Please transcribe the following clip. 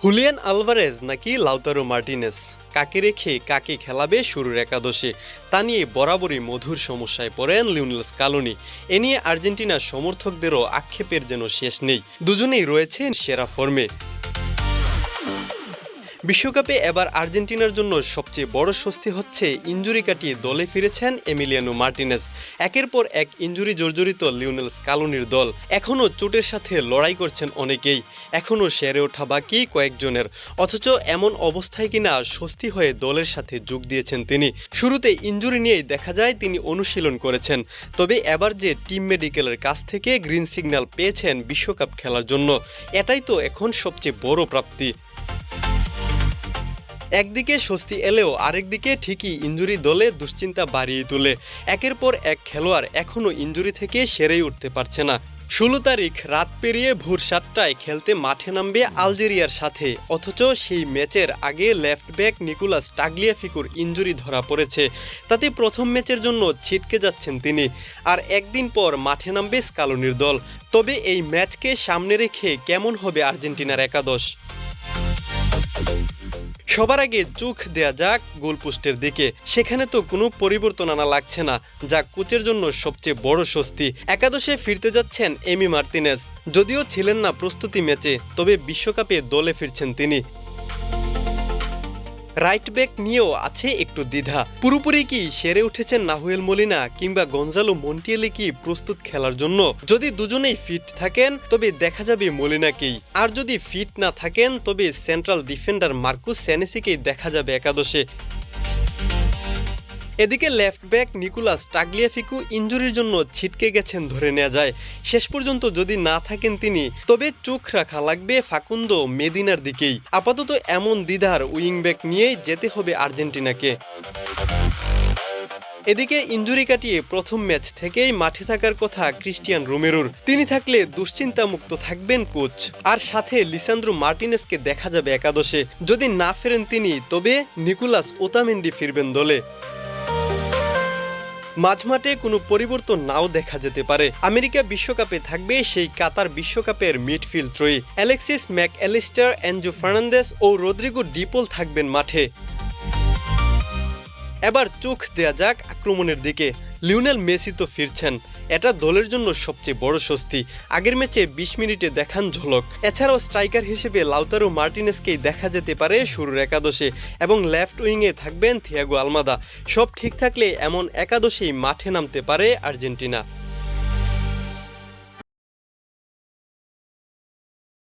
Julian Alvarez নাকি Lautaro Martinez, কাকে রেখে কাকে খেলাবে শুরুর একাদশে, তা নিয়ে বরাবরই মধুর সমস্যায় পড়েন লিওনেল স্কালোনি। এ নিয়ে আর্জেন্টিনার সমর্থকদেরও আক্ষেপের যেন শেষ নেই। দুজনেই রয়েছেন সেরা ফর্মে। বিশ্বকাপে এবার আর্জেন্টিনার জন্য সবচেয়ে বড় স্বস্তি হচ্ছে ইনজুরি কাটিয়ে দলে ফিরেছেন এমিলিয়ানো মার্টিনেজ। একের পর এক ইনজুরি জর্জরিত লিওনেল স্কালোনির দল। এখনও চোটের সাথে লড়াই করছেন অনেকেই, এখনও সেরে ওঠা বাকি কয়েকজনের। অথচ এমন অবস্থায় কিনা স্বস্তি হয়ে দলের সাথে যোগ দিয়েছেন তিনি। শুরুতে ইনজুরি নিয়েই দেখা যায় তিনি অনুশীলন করেছেন, তবে এবার যে টিম মেডিকেলের কাছ থেকে গ্রিন সিগন্যাল পেয়েছেন বিশ্বকাপ খেলার জন্য, এটাই তো এখন সবচেয়ে বড় প্রাপ্তি। একদিকে স্বস্তি এলেও আরেকদিকে ঠিকই ইনজুরি দলে দুশ্চিন্তা বাড়িয়ে তোলে। একের পর এক খেলোয়াড় এখনও ইনজুরি থেকে সেরেই উঠতে পারছে না। ১৬ তারিখ রাত পেরিয়ে ভোর ৭টায় খেলতে মাঠে নামবে আলজেরিয়ার সাথে, অথচ সেই ম্যাচের আগে লেফট ব্যাক নিকোলাস টাগলিয়াফিকোর ইনজুরি ধরা পড়েছে। তাতে প্রথম ম্যাচের জন্য ছিটকে যাচ্ছেন তিনি। আর একদিন পর মাঠে নামবে স্কালোনির দল। তবে এই ম্যাচকে সামনে রেখে কেমন হবে আর্জেন্টিনার একাদশ? সবার আগে চোখ দেয়া যাক গোলপোস্টের দিকে। সেখানে তো কোনো পরিবর্তন আনা লাগছে না, যা কোচের জন্য সবচেয়ে বড় স্বস্তি। একাদশে ফিরতে যাচ্ছেন এমি মার্তিনেজ। যদিও ছিলেন না প্রস্তুতি ম্যাচে, তবে বিশ্বকাপে দলে ফিরছেন তিনি। রাইট ব্যাক নিয়েও আছে একটু দ্বিধা। পুরোপুরি কি সেরে উঠেছেন নাহুয়েল মলিনা কিংবা গঞ্জালো মন্টিয়েলে কি প্রস্তুত খেলার জন্য? যদি দুজনেই ফিট থাকেন তবে দেখা যাবে মলিনাকেই, আর যদি ফিট না থাকেন তবে সেন্ট্রাল ডিফেন্ডার মার্কুস সেনেসিকেই দেখা যাবে একাদশে। এদিকে লেফট ব্যাক নিকোলাস টাগলিয়াফিকো ইনজুরির জন্য ছিটকে গেছেন ধরে নেওয়া যায়। শেষ পর্যন্ত যদি না থাকেন তিনি, তবে চোখ রাখা লাগবে ফাকুন্দো মেদিনার দিকেই। আপাতত এমন দ্বিধার উইং ব্যাক নিয়েই যেতে হবে আর্জেন্টিনাকে। এদিকে ইনজুরি কাটিয়ে প্রথম ম্যাচ থেকেই মাঠে থাকার কথা ক্রিস্টিয়ান রোমেরোর। তিনি থাকলে দুশ্চিন্তামুক্ত থাকবেন কোচ, আর সাথে লিসান্দ্রো মার্টিনেজকে দেখা যাবে একাদশে। যদি না ফেরেন তিনি, তবে নিকোলাস ওতামেন্ডি ফিরবেন দলে। মাঝমাঠে কোনো পরিবর্তন নাও দেখা যেতে পারে। আমেরিকা বিশ্বকাপে থাকবে সেই কাতার বিশ্বকাপের মিডফিল্ড ত্রয়ী। অ্যালেক্সিস ম্যাকঅ্যালিস্টার, এনজো ফার্নান্দেজ ও রদ্রিগো ডিপোল থাকবেন মাঠে। এবার চোখ দেয়া যাক আক্রমণের দিকে। লিওনেল মেসি তো ফিরছেন, এটা দলের জন্য সবচেয়ে বড় স্বস্তি। আগের ম্যাচে ২০ মিনিটে দেখান ঝলক। এছাড়াও স্ট্রাইকার হিসেবে লাউতারো মার্টিনেজকেই দেখা যেতে পারে শুরুর একাদশে, এবং লেফট উইংয়ে থাকবেন থিয়াগো আলমাদা। সব ঠিক থাকলে এমন একাদশেই মাঠে নামতে পারে আর্জেন্টিনা।